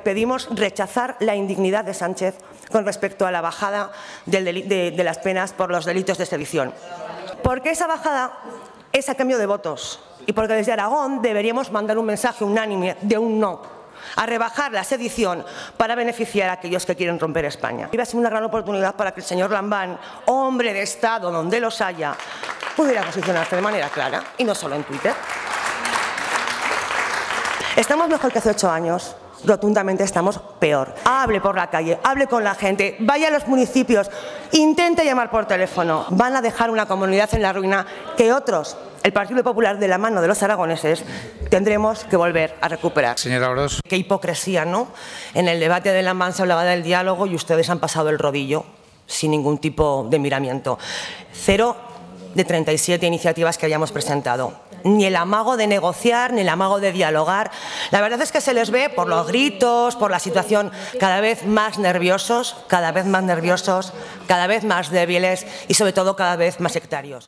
pedimos rechazar la indignidad de Sánchez con respecto a la bajada de las penas por los delitos de sedición. Porque esa bajada es a cambio de votos y porque desde Aragón deberíamos mandar un mensaje unánime de un no a rebajar la sedición para beneficiar a aquellos que quieren romper España. Iba a ser una gran oportunidad para que el señor Lambán, hombre de Estado donde los haya, pudiera posicionarse de manera clara y no solo en Twitter. ¿Estamos mejor que hace 8 años? Rotundamente estamos peor. Hable por la calle, hable con la gente, vaya a los municipios, intente llamar por teléfono. Van a dejar una comunidad en la ruina que otros, el Partido Popular de la mano de los aragoneses, tendremos que volver a recuperar. Señora Orós. Qué hipocresía, ¿no? En el debate de Lambán se hablaba del diálogo y ustedes han pasado el rodillo sin ningún tipo de miramiento. 0 de 37 iniciativas que hayamos presentado. Ni el amago de negociar, ni el amago de dialogar. La verdad es que se les ve por los gritos, por la situación, cada vez más nerviosos, cada vez más débiles y sobre todo cada vez más sectarios.